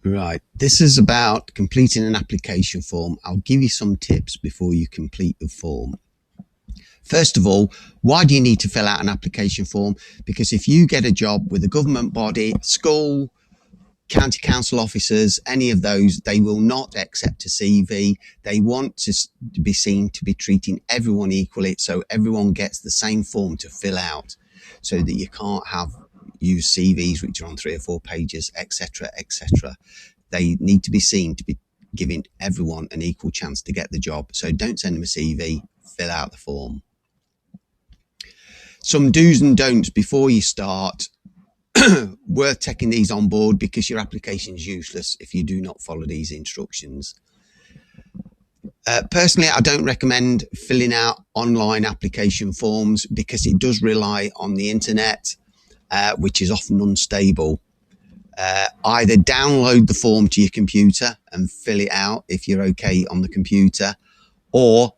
Right. This is about completing an application form. I'll give you some tips before you complete the form. First of all, why do you need to fill out an application form? Because if you get a job with a government body, school, county council officers, any of those, they will not accept a CV. They want to be seen to be treating everyone equally, so everyone gets the same form to fill out, so that you can't use CVs which are on 3 or 4 pages, etc., etc. They need to be seen to be giving everyone an equal chance to get the job. So don't send them a CV, fill out the form. Some do's and don'ts before you start. Worth taking these on board, because your application is useless if you do not follow these instructions. Personally, I don't recommend filling out online application forms because it does rely on the internet, which is often unstable. Either download the form to your computer and fill it out if you're okay on the computer, or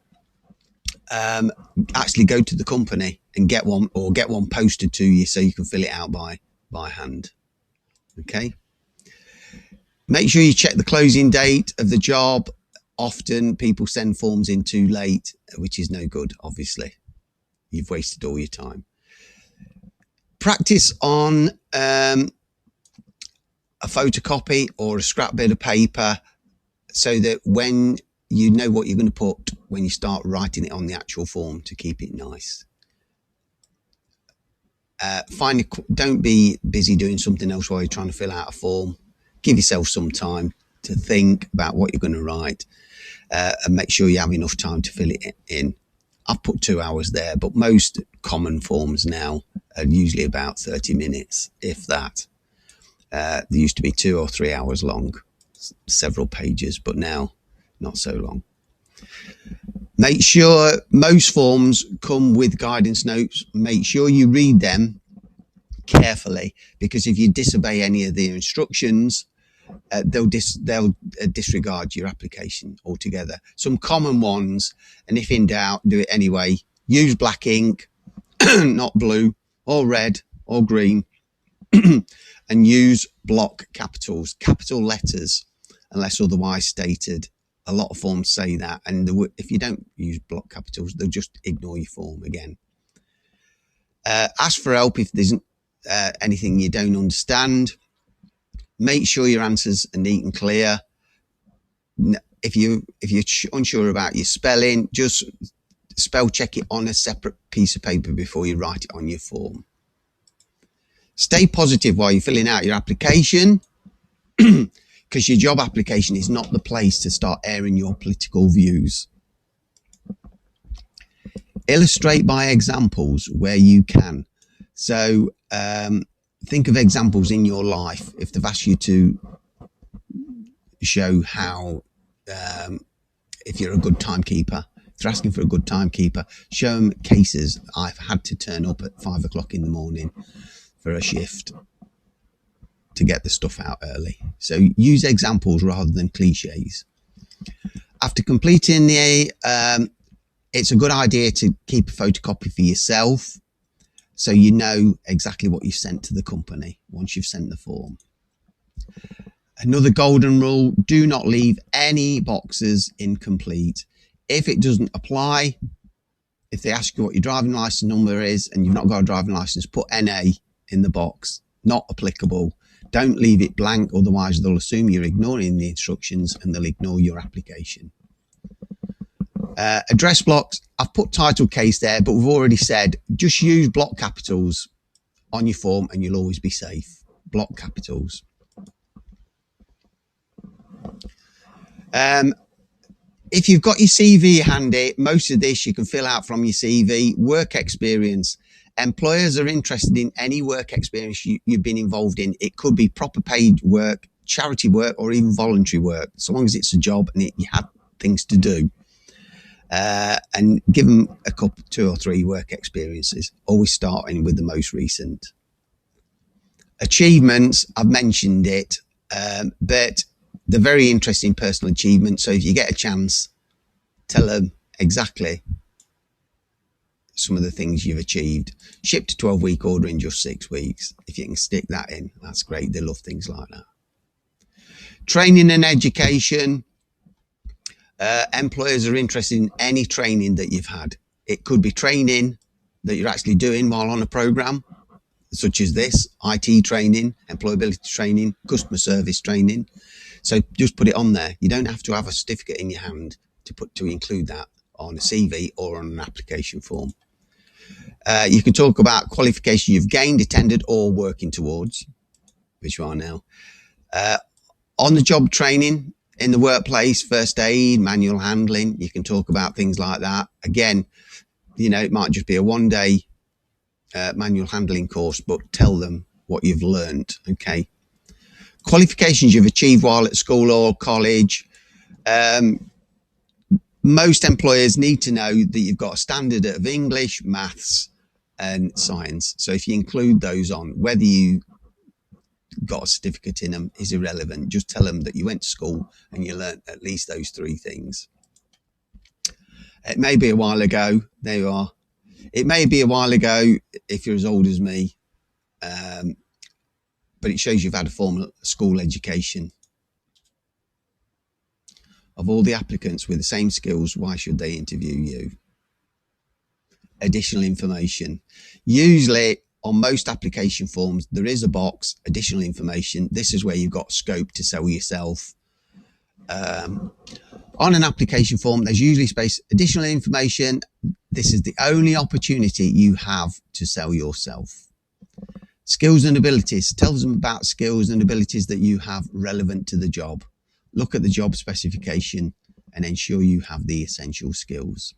actually go to the company and get one, or get one posted to you so you can fill it out by hand. Okay. Make sure you check the closing date of the job. Often people send forms in too late, which is no good, obviously. You've wasted all your time. Practice on a photocopy or a scrap bit of paper, so that when you know what you're going to put when you start writing it on the actual form, to keep it nice. Don't be busy doing something else while you're trying to fill out a form. Give yourself some time to think about what you're going to write, and make sure you have enough time to fill it in. I've put 2 hours there, but most common forms now are usually about 30 minutes, if that. They used to be 2 or 3 hours long, several pages, but now not so long. Make sure most forms come with guidance notes. Make sure you read them carefully, because if you disobey any of the instructions, they'll disregard your application altogether. Some common ones, and if in doubt, do it anyway. Use black ink, not blue or red or green, and use block capitals, capital letters, unless otherwise stated. A lot of forms say that, and if you don't use block capitals, they'll just ignore your form again. Ask for help if there's anything you don't understand. Make sure your answers are neat and clear. If you're unsure about your spelling, just spell check it on a separate piece of paper before you write it on your form. Stay positive while you're filling out your application, because your job application is not the place to start airing your political views. Illustrate by examples where you can. So think of examples in your life. If they've asked you to show how, if you're a good timekeeper, if they're asking for a good timekeeper, show them cases. I've had to turn up at 5 o'clock in the morning for a shift to get the stuff out early. So use examples rather than cliches. After completing it's a good idea to keep a photocopy for yourself, so you know exactly what you sent to the company once you've sent the form. Another golden rule: do not leave any boxes incomplete. If it doesn't apply, if they ask you what your driving license number is and you've not got a driving license, put NA in the box, not applicable. Don't leave it blank, otherwise they'll assume you're ignoring the instructions and they'll ignore your application. Address blocks, I've put title case there, but we've already said just use block capitals on your form and you'll always be safe. Block capitals. If you've got your CV handy, most of this you can fill out from your CV. Work experience. Employers are interested in any work experience you've been involved in. It could be proper paid work, charity work, or even voluntary work, so long as it's a job and you had things to do. And give them a couple, 2 or 3 work experiences, always starting with the most recent. Achievements, I've mentioned it, but they're very interesting personal achievements. So if you get a chance, tell them exactly some of the things you've achieved. Shipped a 12-week order in just 6 weeks. If you can stick that in, that's great. They love things like that. Training and education. Employers are interested in any training that you've had. It could be training that you're actually doing while on a program, such as this, IT training, employability training, customer service training. So just put it on there. You don't have to have a certificate in your hand to include that on a CV or on an application form. You can talk about qualification you've gained, attended, or working towards, which you are now. On the job training in the workplace, first aid, manual handling, you can talk about things like that. Again, it might just be a 1-day manual handling course, but tell them what you've learned. Okay. Qualifications you've achieved while at school or college. Most employers need to know that you've got a standard of English, maths, and science. So if you include those on, whether you got a certificate in them is irrelevant. Just tell them that you went to school and you learnt at least those 3 things. It may be a while ago. There you are. It may be a while ago if you're as old as me, but it shows you've had a formal school education. Of all the applicants with the same skills, why should they interview you? Additional information. Usually on most application forms, there is a box, additional information. This is where you've got scope to sell yourself. On an application form, there's usually space, additional information. This is the only opportunity you have to sell yourself. Skills and abilities. Tell them about skills and abilities that you have relevant to the job. Look at the job specification and ensure you have the essential skills.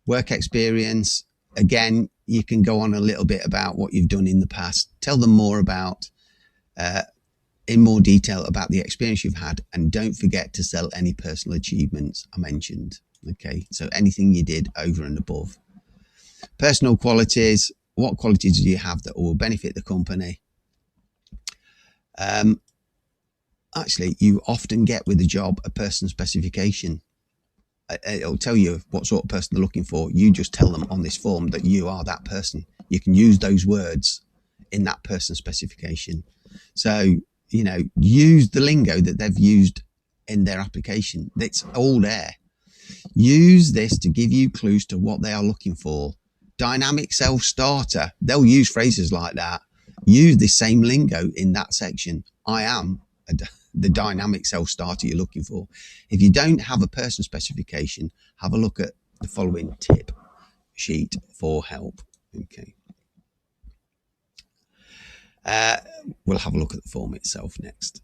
Work experience. Again, you can go on a little bit about what you've done in the past. Tell them more about, in more detail about the experience you've had, and don't forget to sell any personal achievements I mentioned. Okay, so anything you did over and above. Personal qualities. What qualities do you have that will benefit the company? Actually, you often get with a job a person specification. It'll tell you what sort of person they're looking for. You just tell them on this form that you are that person. You can use those words in that person specification. So, use the lingo that they've used in their application. It's all there. Use this to give you clues to what they are looking for. Dynamic self-starter. They'll use phrases like that. Use the same lingo in that section. I am the dynamic self-starter you're looking for. If you don't have a person specification, have a look at the following tip sheet for help. Okay. We'll have a look at the form itself next.